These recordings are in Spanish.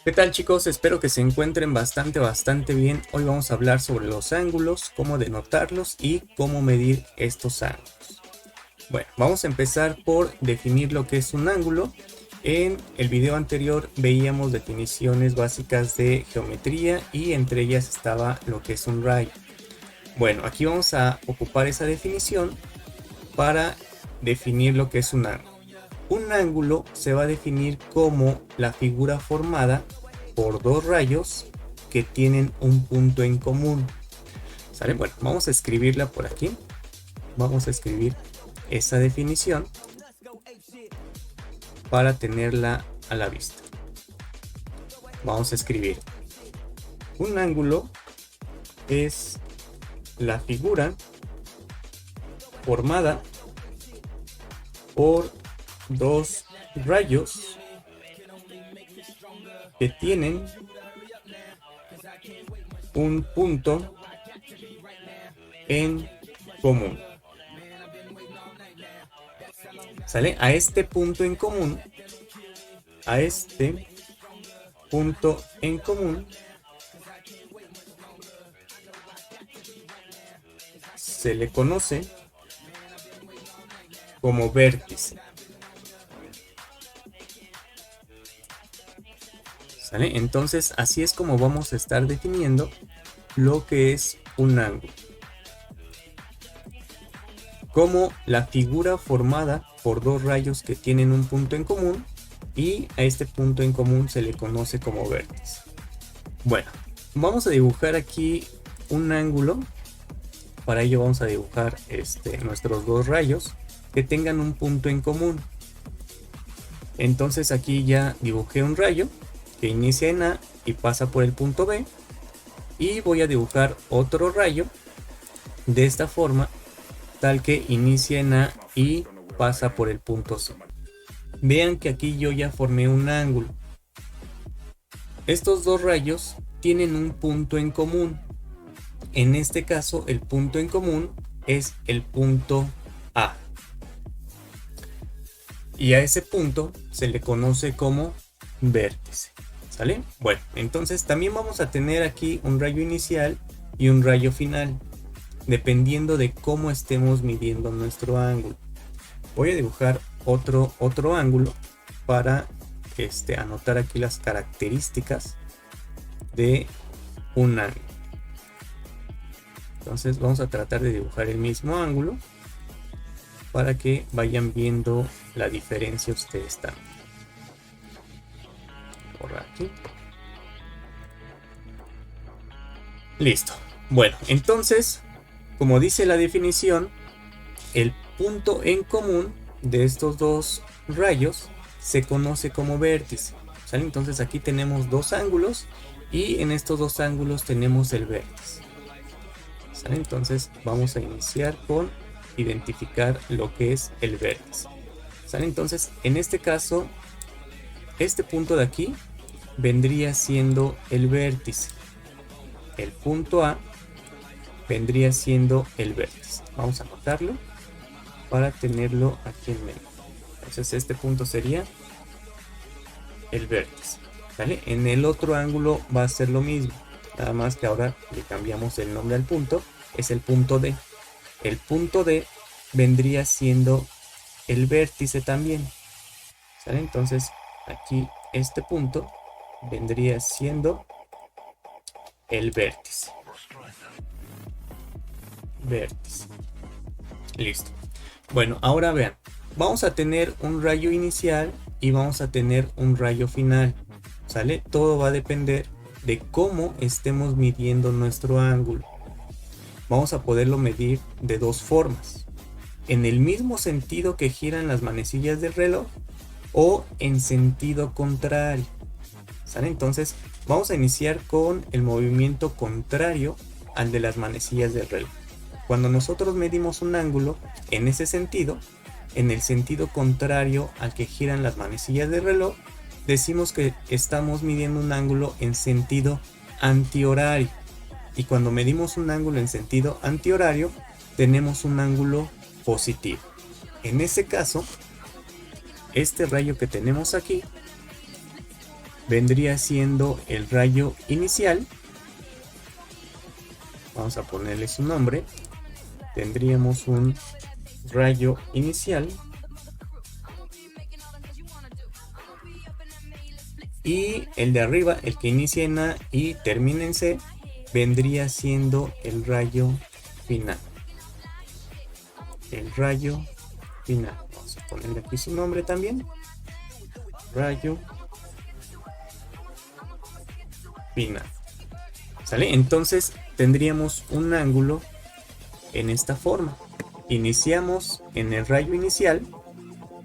¿Qué tal, chicos? Espero que se encuentren bastante bien. Hoy vamos a hablar sobre los ángulos, cómo denotarlos y cómo medir estos ángulos. Bueno, vamos a empezar por definir lo que es un ángulo. En el video anterior veíamos definiciones básicas de geometría y entre ellas estaba lo que es un rayo. Bueno, aquí vamos a ocupar esa definición para definir lo que es un ángulo. Un ángulo se va a definir como la figura formada por dos rayos que tienen un punto en común. ¿Sale? Bueno, vamos a escribirla por aquí. Vamos a escribir esa definición para tenerla a la vista. Vamos a escribir: un ángulo es la figura formada por dos rayos que tienen un punto en común. ¿Sale? A este punto en común, se le conoce como vértice. ¿Sale? Entonces así es como vamos a estar definiendo lo que es un ángulo, como la figura formada por dos rayos que tienen un punto en común, y a este punto en común se le conoce como vértice. Bueno, vamos a dibujar aquí un ángulo. Para ello vamos a dibujar nuestros dos rayos que tengan un punto en común. Entonces aquí ya dibujé un rayo que inicia en A y pasa por el punto B, y voy a dibujar otro rayo de esta forma, tal que inicia en A y pasa por el punto C. Vean que aquí yo ya formé un ángulo. Estos dos rayos tienen un punto en común. En este caso el punto en común es el punto A, y a ese punto se le conoce como vértice. ¿Sale? Bueno, entonces también vamos a tener aquí un rayo inicial y un rayo final, dependiendo de cómo estemos midiendo nuestro ángulo. Voy a dibujar otro ángulo para anotar aquí las características de un ángulo. Entonces vamos a tratar de dibujar el mismo ángulo para que vayan viendo la diferencia ustedes también. Por aquí. Listo. Bueno, entonces, como dice la definición, el punto en común de estos dos rayos se conoce como vértice. ¿Sale? Entonces aquí tenemos dos ángulos y en estos dos ángulos tenemos el vértice. ¿Sale? Entonces vamos a iniciar con identificar lo que es el vértice. ¿Sale? Entonces en este caso, este punto de aquí vendría siendo el vértice. El punto A vendría siendo el vértice. Vamos a anotarlo para tenerlo aquí en medio. Entonces este punto sería el vértice. ¿Vale? En el otro ángulo va a ser lo mismo, nada más que ahora le cambiamos el nombre al punto. Es el punto D. El punto D vendría siendo el vértice también. ¿Sale? Entonces aquí este punto vendría siendo el vértice. Listo. Bueno, ahora vean, vamos a tener un rayo inicial y vamos a tener un rayo final. ¿Sale? Todo va a depender de cómo estemos midiendo nuestro ángulo. Vamos a poderlo medir de dos formas: en el mismo sentido que giran las manecillas del reloj o en sentido contrario. ¿Sale? Entonces vamos a iniciar con el movimiento contrario al de las manecillas del reloj. Cuando nosotros medimos un ángulo en ese sentido, en el sentido contrario al que giran las manecillas del reloj, decimos que estamos midiendo un ángulo en sentido antihorario. Y cuando medimos un ángulo en sentido antihorario, tenemos un ángulo positivo. En ese caso, este rayo que tenemos aquí vendría siendo el rayo inicial. Vamos a ponerle su nombre. Tendríamos un rayo inicial. Y el de arriba, el que inicia en A y termina en C, vendría siendo el rayo final. El rayo final. Vamos a ponerle aquí su nombre también. Rayo final. ¿Sale? Entonces tendríamos un ángulo en esta forma. Iniciamos en el rayo inicial,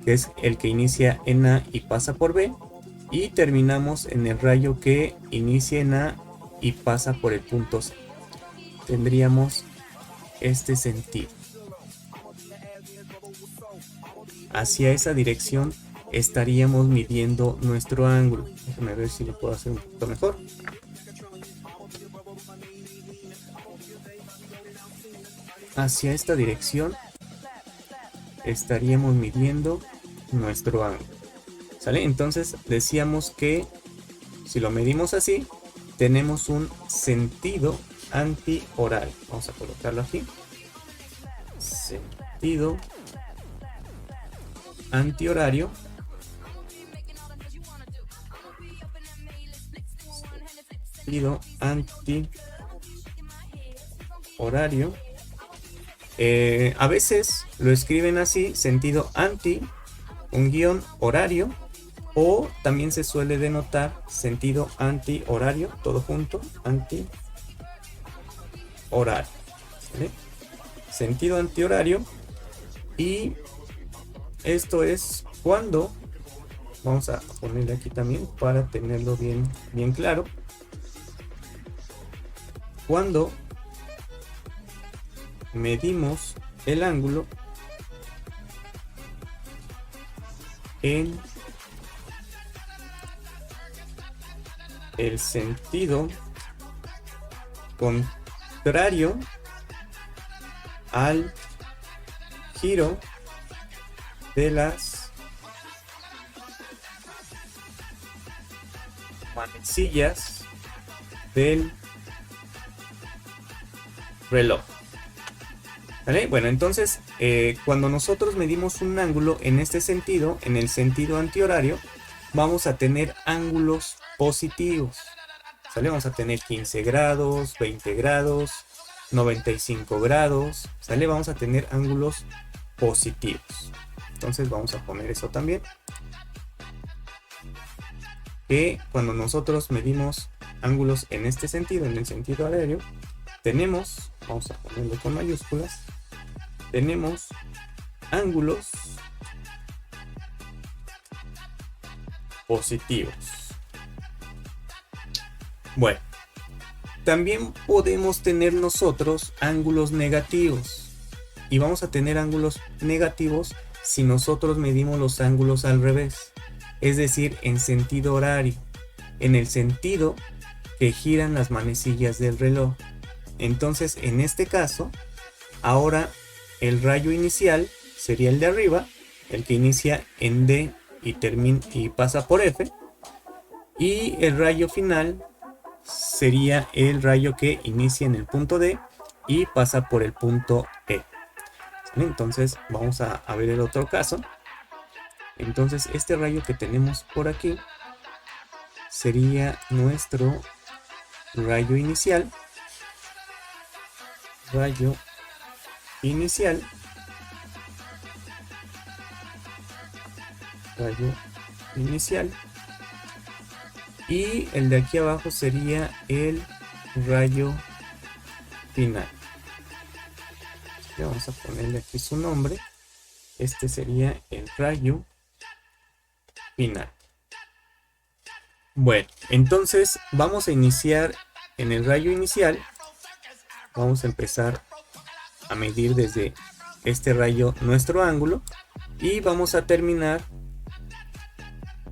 que es el que inicia en A y pasa por B. Y terminamos en el rayo que inicia en A y pasa por el punto C. Tendríamos este sentido. Hacia esa dirección estaríamos midiendo nuestro ángulo. Déjame ver si lo puedo hacer un poquito mejor. Hacia esta dirección estaríamos midiendo nuestro ángulo. ¿Sale? Entonces decíamos que si lo medimos así, tenemos un sentido antihorario. Vamos a colocarlo aquí. Sentido antihorario. Sentido antihorario. A veces lo escriben así, sentido anti, un guión horario, o también se suele denotar sentido antihorario, todo junto, antihorario. ¿Vale? Sentido antihorario. Y esto es cuando, vamos a ponerle aquí también para tenerlo bien claro, cuando medimos el ángulo en el sentido contrario al giro de las manecillas del reloj. ¿Vale? Bueno, entonces cuando nosotros medimos un ángulo en este sentido, en el sentido antihorario, vamos a tener ángulos positivos. ¿Sale? Vamos a tener 15 grados, 20 grados, 95 grados. ¿Sale? Vamos a tener ángulos positivos. Entonces vamos a poner eso también. Que cuando nosotros medimos ángulos en este sentido, en el sentido horario, tenemos, vamos a ponerlo con mayúsculas, tenemos ángulos positivos. Bueno, también podemos tener nosotros ángulos negativos. Y vamos a tener ángulos negativos si nosotros medimos los ángulos al revés. Es decir, en sentido horario. En el sentido que giran las manecillas del reloj. Entonces, en este caso, ahora el rayo inicial sería el de arriba, el que inicia en D y pasa por F. Y el rayo final sería el rayo que inicia en el punto D y pasa por el punto E. Entonces, vamos a ver el otro caso. Entonces, este rayo que tenemos por aquí sería nuestro rayo inicial. Rayo inicial. Rayo inicial. Y el de aquí abajo sería el rayo final. Vamos a ponerle aquí su nombre. Este sería el rayo final. Bueno, entonces vamos a iniciar en el rayo inicial. Vamos a empezar a medir desde este rayo nuestro ángulo y vamos a terminar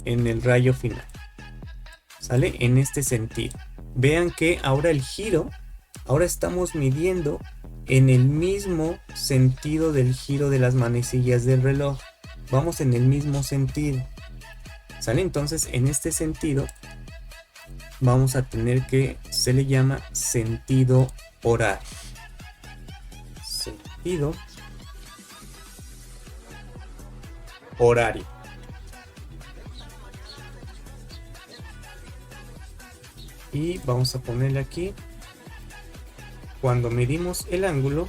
en el rayo final. ¿Sale? En este sentido. Vean que ahora el giro, ahora estamos midiendo en el mismo sentido del giro de las manecillas del reloj. Vamos en el mismo sentido. ¿Sale? Entonces en este sentido vamos a tener que se le llama sentido horario. Sentido horario. Y vamos a ponerle aquí, cuando medimos el ángulo,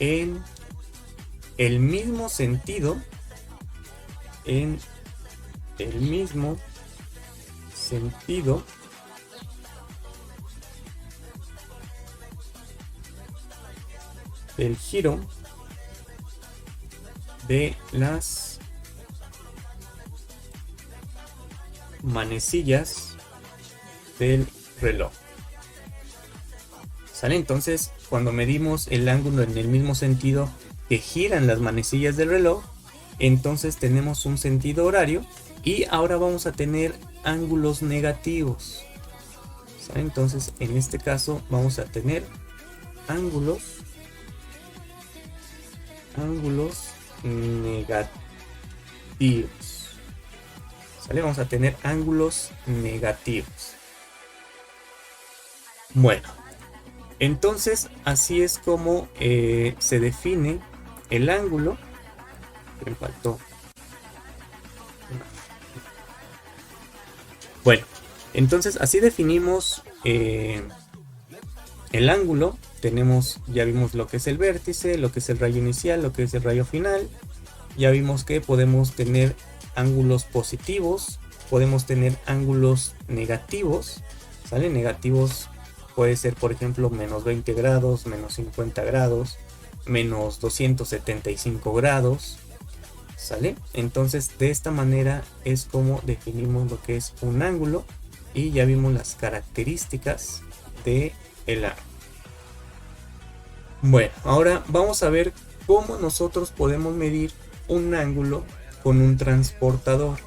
en el mismo sentido, del giro de las manecillas del reloj. ¿Sale? Entonces, cuando medimos el ángulo en el mismo sentido que giran las manecillas del reloj, entonces tenemos un sentido horario y ahora vamos a tener ángulos negativos. ¿Sale? Entonces, en este caso vamos a tener ángulos negativos. ¿Sale? Vamos a tener ángulos negativos. Bueno, entonces así es como se define el ángulo. Me faltó. Bueno, entonces así definimos el ángulo. Ya vimos lo que es el vértice, lo que es el rayo inicial, lo que es el rayo final. Ya vimos que podemos tener ángulos positivos, podemos tener ángulos negativos. ¿Sale? Negativos puede ser, por ejemplo, menos 20 grados, menos 50 grados, menos 275 grados. ¿Sale? Entonces de esta manera es como definimos lo que es un ángulo y ya vimos las características de el ángulo. Bueno, ahora vamos a ver cómo nosotros podemos medir un ángulo con un transportador.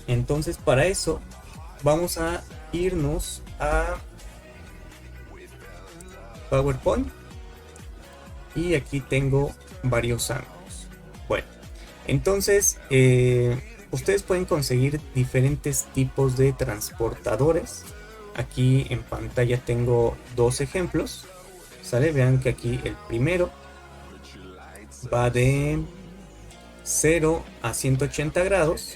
Entonces para eso vamos a irnos a PowerPoint y aquí tengo varios ángulos. Bueno, entonces ustedes pueden conseguir diferentes tipos de transportadores. Aquí en pantalla tengo dos ejemplos. ¿Sale? Vean que aquí el primero va de 0 a 180 grados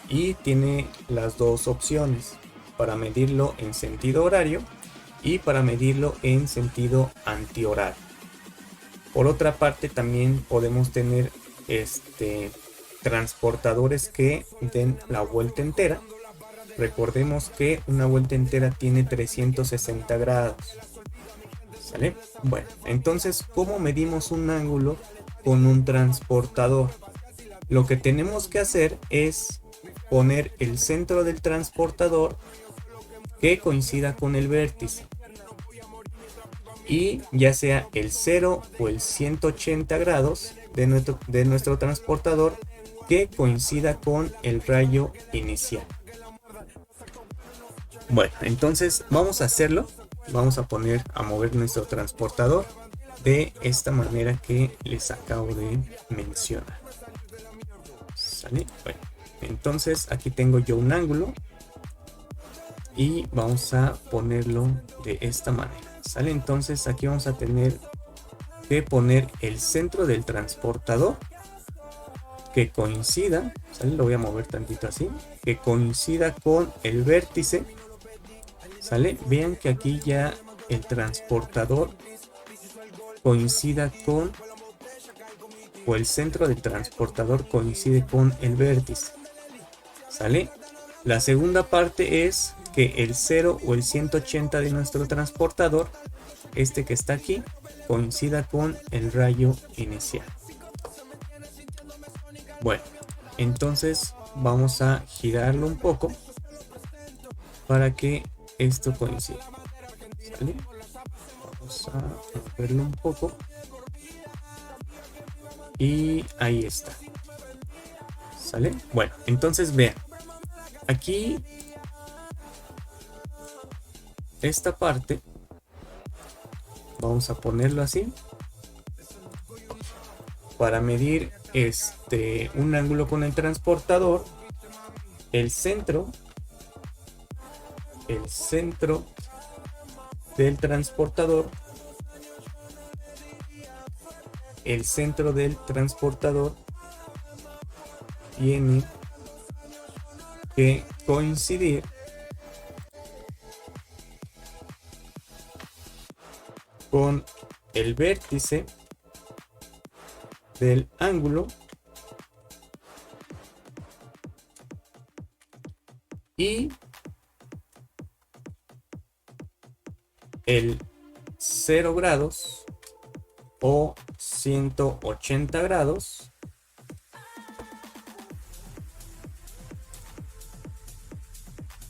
y tiene las dos opciones para medirlo en sentido horario y para medirlo en sentido antihorario. Por otra parte, también podemos tener transportadores que den la vuelta entera. Recordemos que una vuelta entera tiene 360 grados. ¿Sale? Bueno, entonces, ¿cómo medimos un ángulo con un transportador? Lo que tenemos que hacer es poner el centro del transportador que coincida con el vértice. Y ya sea el 0 o el 180 grados de nuestro transportador que coincida con el rayo inicial. Bueno, entonces vamos a hacerlo. Vamos a mover nuestro transportador de esta manera que les acabo de mencionar. ¿Sale? Bueno, entonces aquí tengo yo un ángulo y vamos a ponerlo de esta manera. ¿Sale? Entonces aquí vamos a tener que poner el centro del transportador que coincida, ¿sale? Lo voy a mover tantito así, que coincida con el vértice. ¿Sale? Vean que aquí ya el transportador coincida con, o el centro del transportador coincide con el vértice. ¿Sale? La segunda parte es que el 0 o el 180 de nuestro transportador, este que está aquí, coincida con el rayo inicial. Bueno, entonces vamos a girarlo un poco para que esto coincide. ¿Sale? Vamos a moverlo un poco y ahí está. ¿Sale? Bueno, entonces vean, aquí esta parte Vamos a ponerlo así. Para medir un ángulo con el transportador, el centro del transportador, tiene que coincidir con el vértice del ángulo y el 0 grados o 180 grados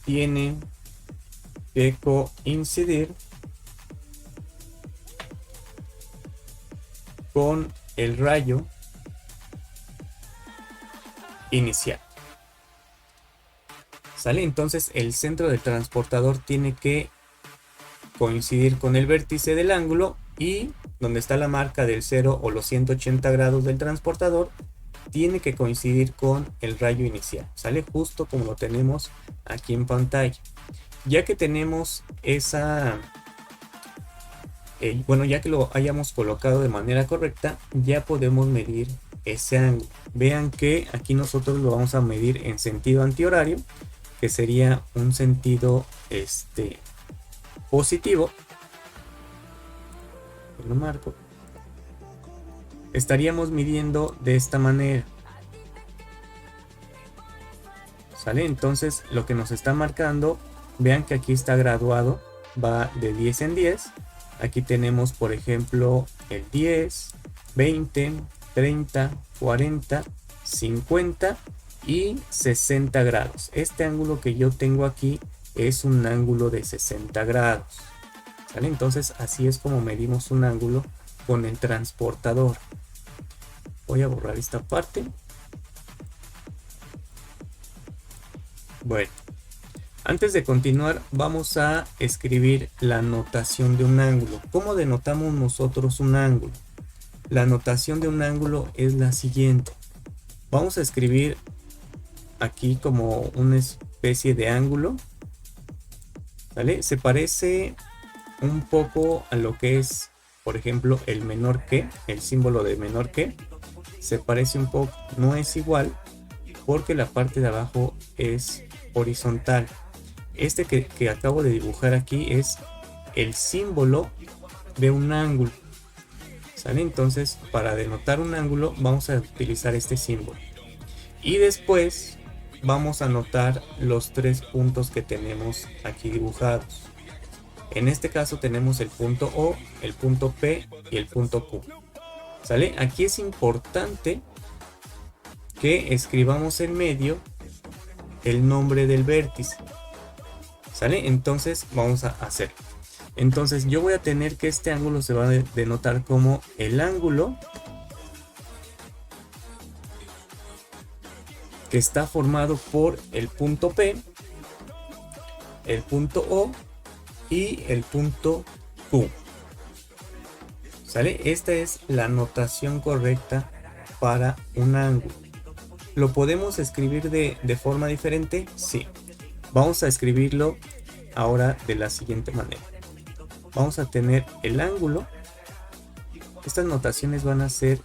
tiene que coincidir con el rayo inicial. ¿Sale? Entonces el centro del transportador tiene que coincidir con el vértice del ángulo y donde está la marca del 0 o los 180 grados del transportador tiene que coincidir con el rayo inicial. ¿Sale? Justo como lo tenemos aquí en pantalla. Ya que tenemos esa... bueno, ya que lo hayamos colocado de manera correcta, ya podemos medir ese ángulo. Vean que aquí nosotros lo vamos a medir en sentido antihorario, que sería un sentido positivo. Lo marco. Estaríamos midiendo de esta manera. ¿Sale? Entonces lo que nos está marcando, vean que aquí está graduado, va de 10 en 10. Aquí tenemos, por ejemplo, el 10, 20, 30, 40, 50 y 60 grados. Este ángulo que yo tengo aquí es un ángulo de 60 grados. ¿Sale? Entonces así es como medimos un ángulo con el transportador. Voy a borrar esta parte. Bueno, antes de continuar vamos a escribir la notación de un ángulo. ¿Cómo denotamos nosotros un ángulo? La notación de un ángulo es la siguiente. Vamos a escribir aquí como una especie de ángulo. ¿Vale? Se parece un poco a lo que es, por ejemplo, el menor que, el símbolo de menor que. Se parece un poco, no es igual, porque la parte de abajo es horizontal. Este que acabo de dibujar aquí es el símbolo de un ángulo. ¿Sale? Entonces, para denotar un ángulo vamos a utilizar este símbolo. Y después vamos a anotar los tres puntos que tenemos aquí dibujados. En este caso tenemos el punto O, el punto P y el punto Q. ¿Sale? Aquí es importante que escribamos en medio el nombre del vértice. ¿Sale? Entonces vamos a hacerlo. Entonces yo voy a tener que este ángulo se va a denotar como el ángulo que está formado por el punto P, el punto O y el punto Q. ¿Sale? Esta es la notación correcta para un ángulo. ¿Lo podemos escribir de forma diferente? Sí. Vamos a escribirlo ahora de la siguiente manera. Vamos a tener el ángulo. Estas notaciones van a ser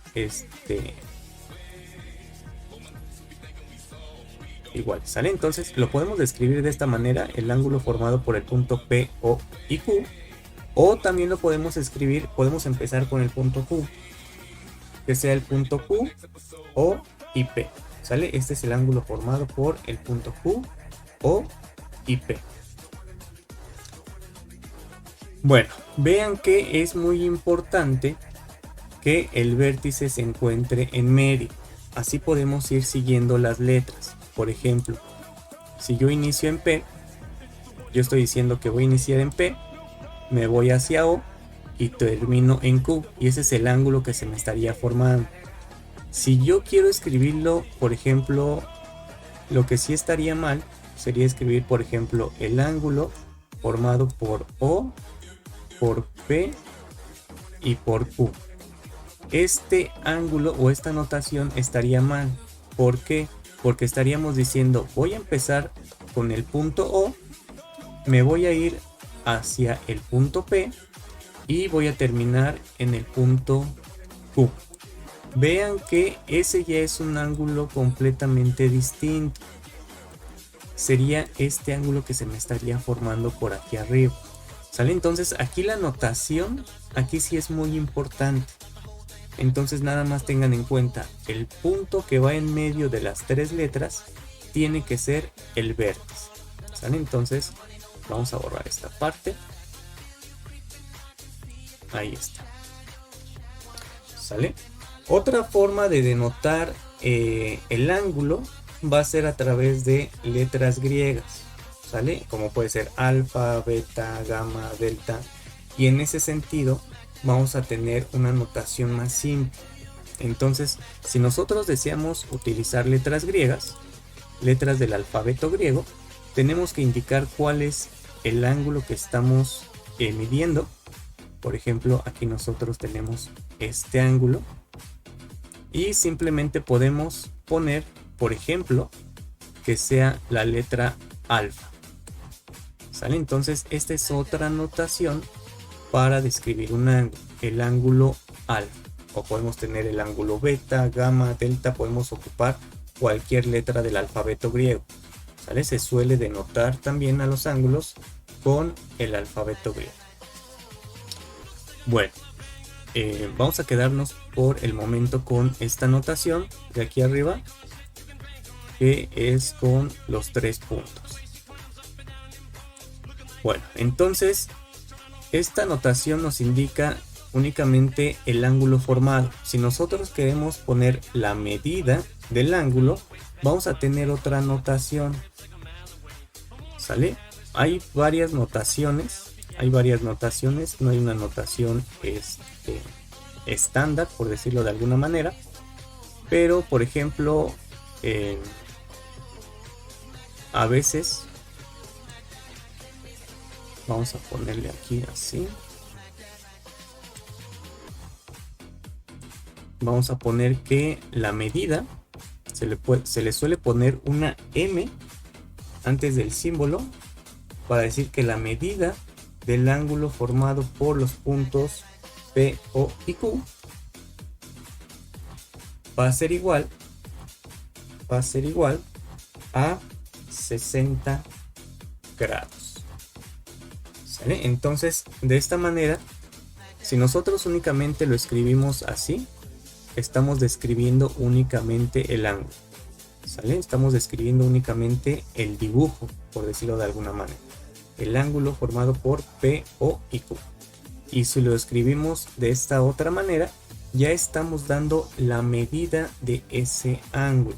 igual, ¿sale? Entonces lo podemos describir de esta manera, el ángulo formado por el punto P, O y Q. O también lo podemos escribir, podemos empezar con el punto Q, que sea el punto Q, O y P. ¿Sale? Este es el ángulo formado por el punto Q, O y P. Bueno, vean que es muy importante que el vértice se encuentre en medio. Así podemos ir siguiendo las letras. Por ejemplo, si yo inicio en P, yo estoy diciendo que voy a iniciar en P, me voy hacia O y termino en Q, y ese es el ángulo que se me estaría formando. Si yo quiero escribirlo, por ejemplo, lo que sí estaría mal sería escribir, por ejemplo, el ángulo formado por O, por P y por Q. Este ángulo o esta notación estaría mal. ¿Por qué? Porque estaríamos diciendo, voy a empezar con el punto O, me voy a ir hacia el punto P y voy a terminar en el punto Q. Vean que ese ya es un ángulo completamente distinto. Sería este ángulo que se me estaría formando por aquí arriba. ¿Sale? Entonces aquí la notación, aquí sí es muy importante. Entonces nada más tengan en cuenta, el punto que va en medio de las tres letras tiene que ser el vértice. ¿Sale? Entonces vamos a borrar esta parte. Ahí está. ¿Sale? Otra forma de denotar el ángulo va a ser a través de letras griegas. ¿Sale? Como puede ser alfa, beta, gamma, delta. Y en ese sentido vamos a tener una notación más simple. Entonces, si nosotros deseamos utilizar letras griegas, letras del alfabeto griego, tenemos que indicar cuál es el ángulo que estamos midiendo. Por ejemplo, aquí nosotros tenemos este ángulo y simplemente podemos poner, por ejemplo, que sea la letra alfa. ¿Sale? Entonces, esta es otra notación para describir un ángulo, el ángulo alfa. O podemos tener el ángulo beta, gamma, delta, podemos ocupar cualquier letra del alfabeto griego. ¿Sale? Se suele denotar también a los ángulos con el alfabeto griego. Bueno, vamos a quedarnos por el momento con esta notación de aquí arriba, que es con los 3 puntos. Bueno, entonces esta notación nos indica únicamente el ángulo formado. Si nosotros queremos poner la medida del ángulo, vamos a tener otra notación. ¿Sale? Hay varias notaciones. No hay una notación estándar, por decirlo de alguna manera. Pero, por ejemplo, a veces vamos a ponerle aquí así. Vamos a poner que la medida se le suele poner una M antes del símbolo para decir que la medida del ángulo formado por los puntos P, O y Q va a ser igual a 60 grados. ¿Sale? Entonces, de esta manera, si nosotros únicamente lo escribimos así, estamos describiendo únicamente el ángulo. ¿Sale? Estamos describiendo únicamente el dibujo, por decirlo de alguna manera. El ángulo formado por P, O y Q. Y si lo escribimos de esta otra manera, ya estamos dando la medida de ese ángulo.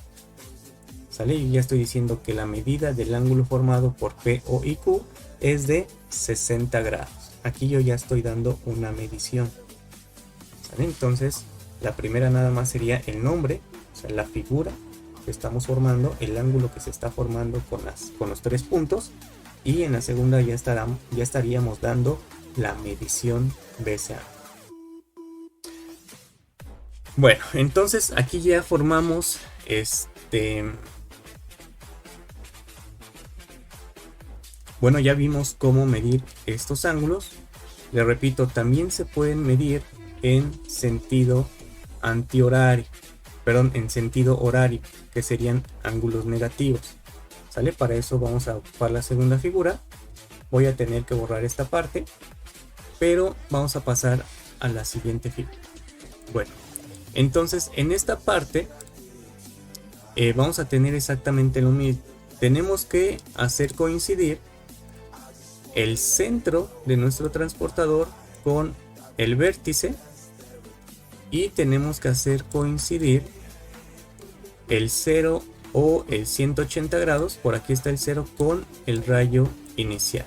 ¿Sale? Y ya estoy diciendo que la medida del ángulo formado por P, O y Q es de 60 grados. Aquí yo ya estoy dando una medición. ¿Sale? Entonces, la primera nada más sería el nombre, o sea, la figura que estamos formando, el ángulo que se está formando con los 3 puntos. Y en la segunda ya estaríamos dando la medición de ese ángulo. Bueno, entonces aquí ya formamos bueno, ya vimos cómo medir estos ángulos. Le repito, también se pueden medir en sentido antihorario, perdón, en sentido horario, que serían ángulos negativos. ¿Sale? Para eso vamos a ocupar la segunda figura. Voy a tener que borrar esta parte, pero vamos a pasar a la siguiente figura. Bueno, entonces en esta parte vamos a tener exactamente lo mismo. Tenemos que hacer coincidir el centro de nuestro transportador con el vértice y tenemos que hacer coincidir el 0 o el 180 grados, por aquí está el 0, con el rayo inicial.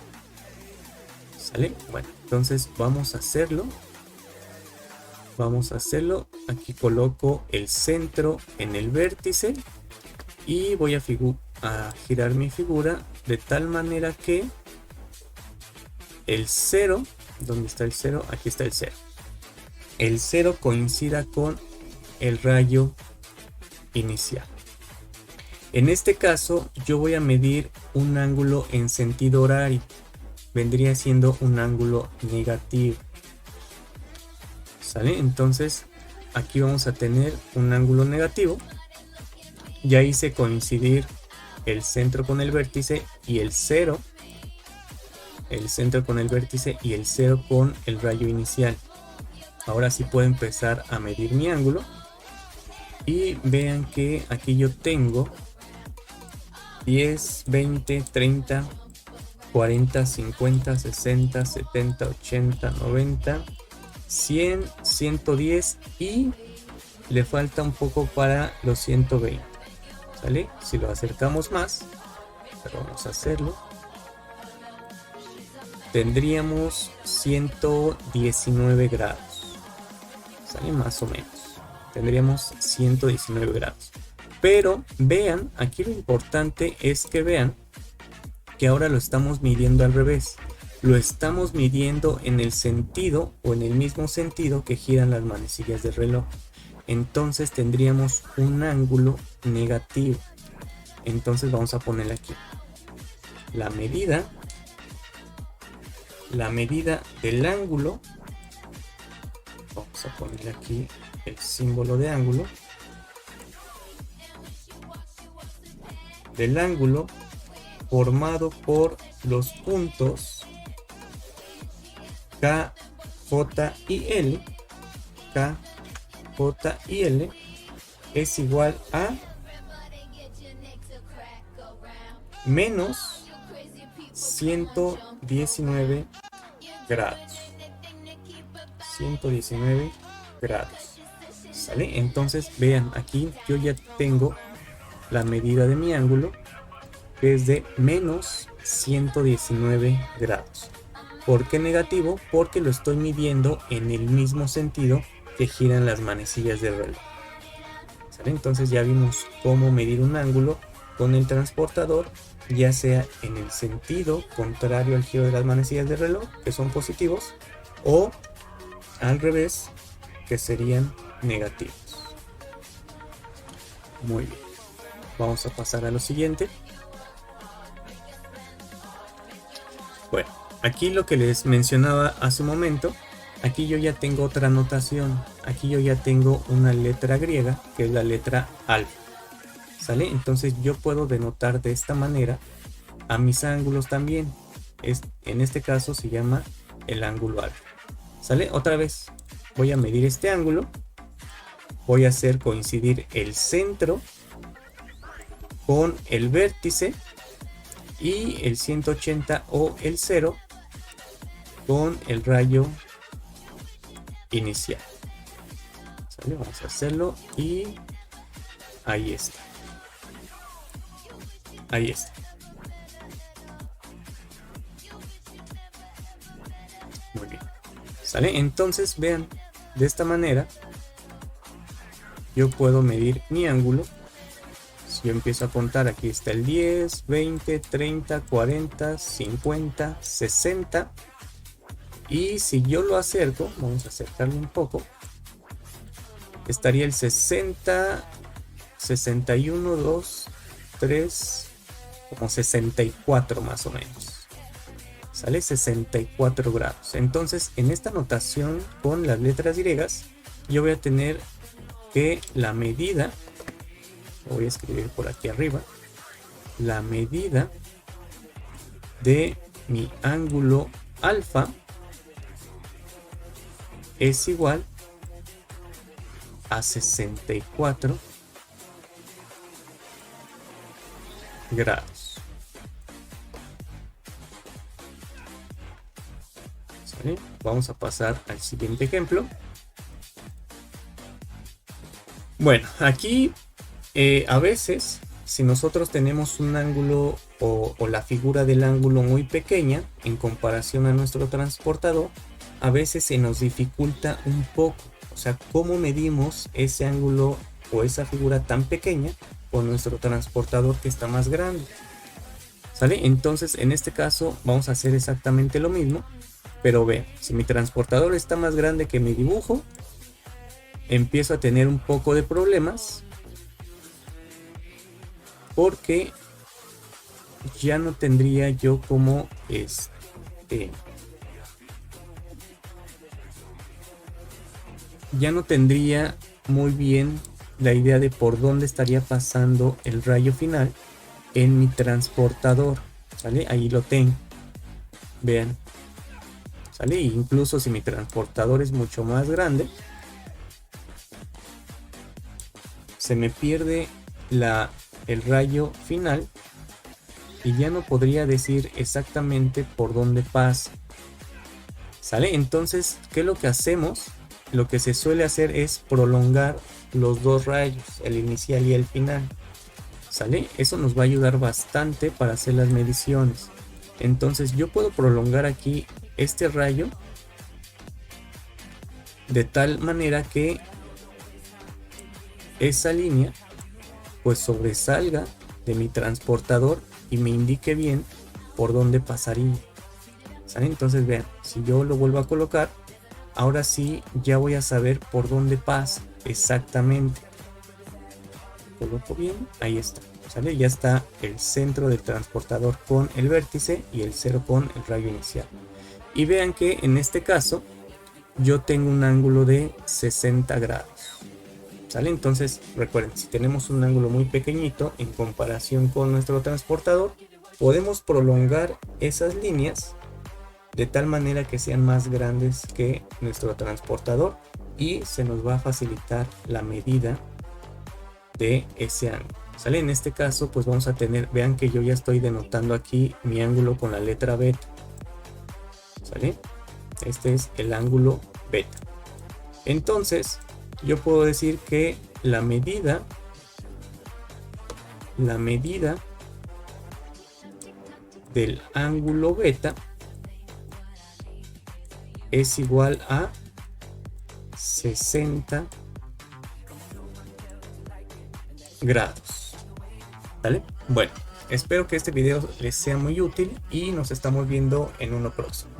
¿Sale? Bueno, entonces vamos a hacerlo. Aquí coloco el centro en el vértice y voy a girar mi figura de tal manera que el 0, ¿dónde está el 0? Aquí está el 0. el 0 coincida con el rayo inicial. En este caso yo voy a medir un ángulo en sentido horario, vendría siendo un ángulo negativo, ¿sale? Entonces aquí vamos a tener un ángulo negativo. Ya hice coincidir el centro con el vértice y el 0, el centro con el vértice y el 0 con el rayo inicial. Ahora sí puedo empezar a medir mi ángulo y vean que aquí yo tengo 10, 20, 30, 40, 50, 60, 70, 80, 90, 100, 110 y le falta un poco para los 120, ¿sale? Si lo acercamos más, pero vamos a hacerlo, tendríamos 119 grados, ¿sale? Más o menos, tendríamos 119 grados. Pero vean, aquí lo importante es que vean que ahora lo estamos midiendo al revés. Lo estamos midiendo en el sentido o en el mismo sentido que giran las manecillas del reloj. Entonces tendríamos un ángulo negativo. Entonces vamos a ponerle aquí la medida del ángulo. Vamos a ponerle aquí el símbolo de ángulo. Del ángulo formado por los puntos K, J y L. K, J y L es igual a menos 119 grados. 119 grados. ¿Sale? Entonces vean, aquí yo ya tengo la medida de mi ángulo, que es de menos 119 grados. ¿Por qué negativo? Porque lo estoy midiendo en el mismo sentido que giran las manecillas del reloj. ¿Sale? Entonces ya vimos cómo medir un ángulo con el transportador, ya sea en el sentido contrario al giro de las manecillas del reloj, que son positivos, o al revés, que serían negativos. Muy bien. Vamos a pasar a lo siguiente. Bueno, aquí lo que les mencionaba hace un momento, aquí yo ya tengo otra notación. Aquí yo ya tengo una letra griega, que es la letra alfa. ¿Sale? Entonces yo puedo denotar de esta manera a mis ángulos también. En este caso se llama el ángulo alfa. ¿Sale? Otra vez voy a medir este ángulo. Voy a hacer coincidir el centro con el vértice y el 180 o el 0 con el rayo inicial. ¿Sale? Vamos a hacerlo y ahí está. Ahí está. Muy bien. ¿Sale? Entonces vean, de esta manera yo puedo medir mi ángulo. Si yo empiezo a contar, aquí está el 10, 20, 30, 40, 50, 60. Y si yo lo acerco, vamos a acercarlo un poco, estaría el 60, 61, 2, 3, como 64 más o menos. Sale 64 grados. Entonces, en esta notación con las letras griegas, yo voy a tener que la medida, lo voy a escribir por aquí arriba, la medida de mi ángulo alfa es igual a 64 grados. ¿Sale? Vamos a pasar al siguiente ejemplo. Bueno, aquí a veces, si nosotros tenemos un ángulo o la figura del ángulo muy pequeña en comparación a nuestro transportador, a veces se nos dificulta un poco. O sea, cómo medimos ese ángulo o esa figura tan pequeña con nuestro transportador que está más grande. ¿Sale? Entonces, en este caso, vamos a hacer exactamente lo mismo. Pero ve, si mi transportador está más grande que mi dibujo, empiezo a tener un poco de problemas, porque ya no tendría yo como ya no tendría muy bien la idea de por dónde estaría pasando el rayo final en mi transportador, ¿sale? Ahí lo tengo, vean, ¿sale? Incluso si mi transportador es mucho más grande, se me pierde el rayo final y ya no podría decir exactamente por dónde pasa, ¿sale? Entonces, ¿qué es lo que hacemos? Lo que se suele hacer es prolongar los dos rayos, el inicial y el final, ¿sale? Eso nos va a ayudar bastante para hacer las mediciones. Entonces yo puedo prolongar aquí este rayo de tal manera que esa línea pues sobresalga de mi transportador y me indique bien por dónde pasaría, ¿sale? Entonces vean, si yo lo vuelvo a colocar, ahora sí ya voy a saber por dónde pasa exactamente. Coloco bien, ahí está, ¿sale? Ya está el centro del transportador con el vértice y el cero con el rayo inicial. Y vean que en este caso yo tengo un ángulo de 60 grados, ¿sale? Entonces recuerden, si tenemos un ángulo muy pequeñito en comparación con nuestro transportador, podemos prolongar esas líneas de tal manera que sean más grandes que nuestro transportador y se nos va a facilitar la medida de ese ángulo, ¿sale? En este caso pues vamos a tener, vean que yo ya estoy denotando aquí mi ángulo con la letra beta, ¿sale? Este es el ángulo beta. Entonces yo puedo decir que la medida del ángulo beta es igual a 60 grados, ¿vale? Bueno, espero que este video les sea muy útil y nos estamos viendo en uno próximo.